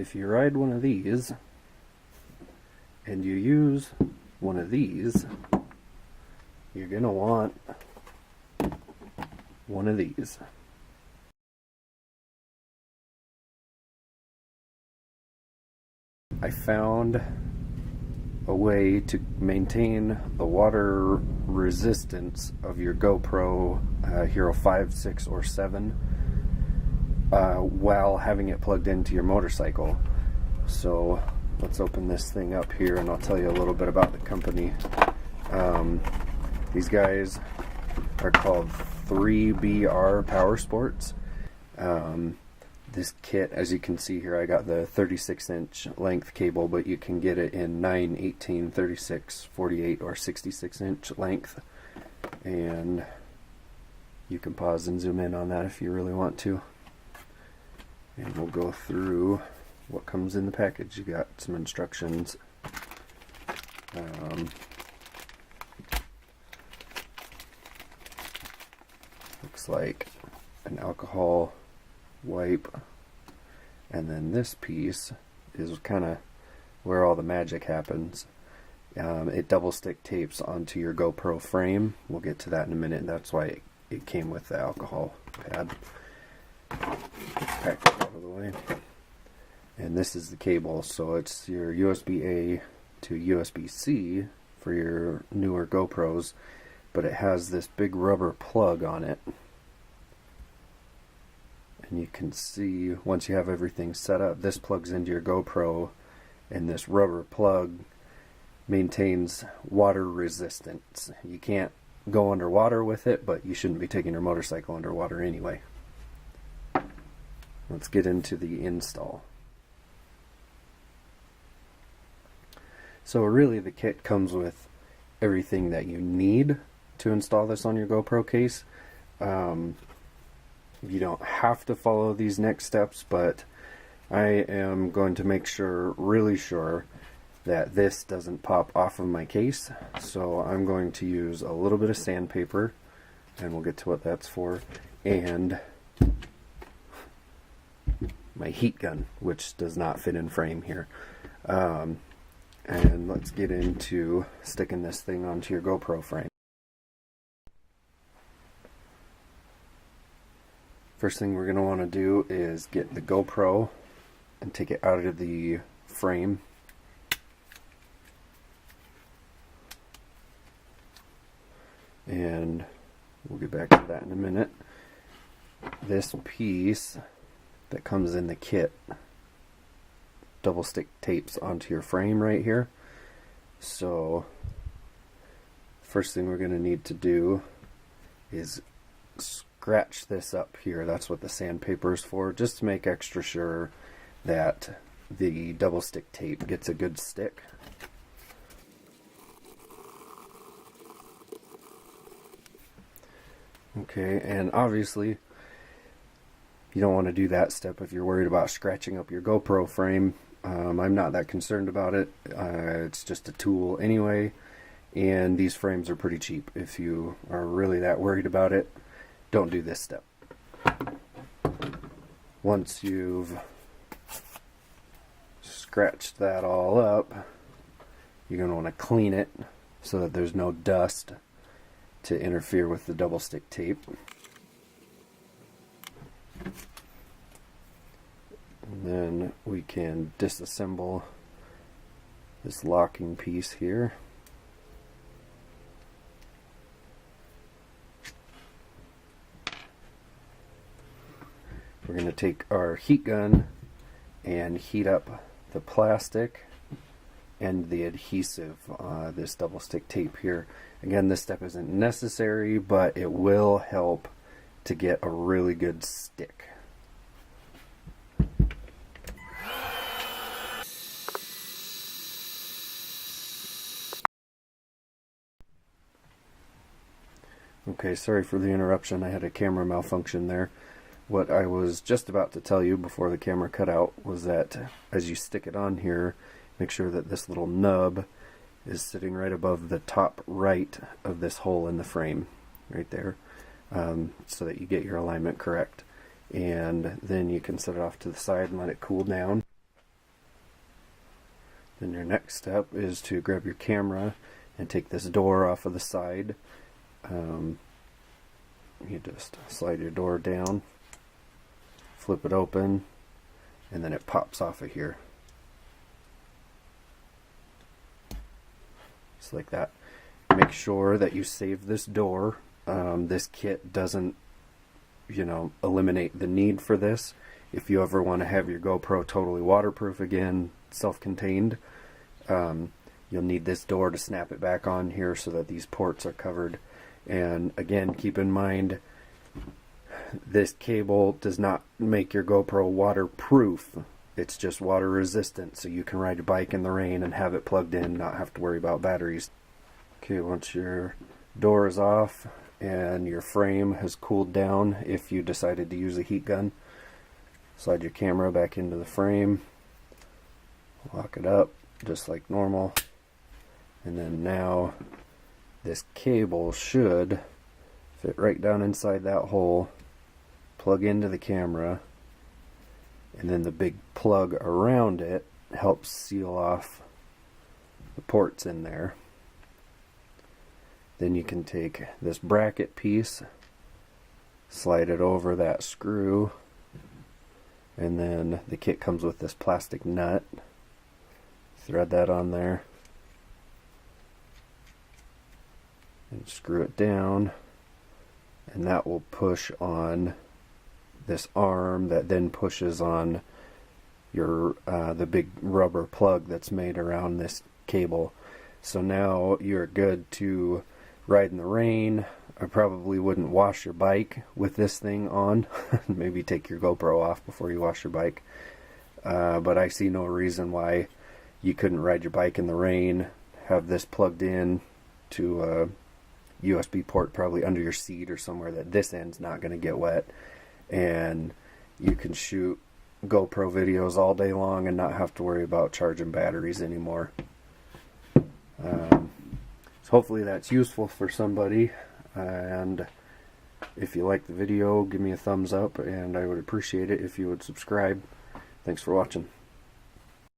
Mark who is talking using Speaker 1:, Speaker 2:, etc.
Speaker 1: if you ride one of these and you use one of these, you're going to want one of these. I found a way to maintain the water resistance of your GoPro Hero 5, 6, or 7 while having it plugged into your motorcycle. So let's open this thing up here and I'll tell you a little bit about the company. These guys are called 3BR Powersports. This kit, as you can see here, I got the 36-inch length cable, but you can get it in 9, 18, 36, 48, or 66-inch length. And you can pause and zoom in on that if you really want to. And we'll go through what comes in the package. You got some instructions. Looks like an alcohol wipe, and then this piece is kind of where all the magic happens. It double stick tapes onto your GoPro frame. We'll get to that in a minute. That's why it came with the alcohol pad. Let's pack it out of the way. And this is the cable, so it's your USB-A to USB-C for your newer GoPros, but it has this big rubber plug on it. And you can see, once you have everything set up, this plugs into your GoPro, and this rubber plug maintains water resistance. You can't go underwater with it, but you shouldn't be taking your motorcycle underwater anyway. Let's get into the install. So really the kit comes with everything that you need to install this on your GoPro case. You don't have to follow these next steps, but I am going to make sure, really sure, that this doesn't pop off of my case. So I'm going to use a little bit of sandpaper, and we'll get to what that's for, and my heat gun, which does not fit in frame here. And let's get into sticking this thing onto your GoPro frame. First thing we're going to want to do is get the GoPro and take it out of the frame. And we'll get back to that in a minute. This piece that comes in the kit double stick tapes onto your frame right here. So first thing we're going to need to do is scratch this up here. That's what the sandpaper is for, just to make extra sure that the double stick tape gets a good stick. Okay, and obviously you don't want to do that step if you're worried about scratching up your GoPro frame. I'm not that concerned about it. It's just a tool anyway, and these frames are pretty cheap. If you are really that worried about it, don't do this step. Once you've scratched that all up, you're going to want to clean it so that there's no dust to interfere with the double stick tape. And then we can disassemble this locking piece here. We're going to take our heat gun and heat up the plastic and the adhesive, this double stick tape here. Again, this step isn't necessary, but it will help to get a really good stick. Okay, sorry for the interruption. I had a camera malfunction there. What I was just about to tell you before the camera cut out was that as you stick it on here, make sure that this little nub is sitting right above the top right of this hole in the frame, right there, so that you get your alignment correct. And then you can set it off to the side and let it cool down. Then your next step is to grab your camera and take this door off of the side. You just slide your door down, flip it open, and then it pops off of here. Just like that. Make sure that you save this door. This kit doesn't, eliminate the need for this. If you ever want to have your GoPro totally waterproof again, self-contained, you'll need this door to snap it back on here so that these ports are covered. And again, keep in mind, this cable does not make your GoPro waterproof. It's just water resistant, so you can ride your bike in the rain and have it plugged in, not have to worry about batteries. Okay, once your door is off and your frame has cooled down, if you decided to use a heat gun, slide your camera back into the frame, lock it up just like normal, and then now this cable should fit right down inside that hole, plug into the camera, and then the big plug around it helps seal off the ports in there. Then you can take this bracket piece, slide it over that screw, and then the kit comes with this plastic nut. Thread that on there and screw it down, and that will push on this arm that then pushes on your the big rubber plug that's made around this cable. So now you're good to ride in the rain. I probably wouldn't wash your bike with this thing on. Maybe take your GoPro off before you wash your bike. But I see no reason why you couldn't ride your bike in the rain, have this plugged in to a USB port probably under your seat or somewhere that this end's not going to get wet, and you can shoot GoPro videos all day long and not have to worry about charging batteries anymore. So hopefully that's useful for somebody, and if you like the video, give me a thumbs up, and I would appreciate it if you would subscribe. Thanks for watching.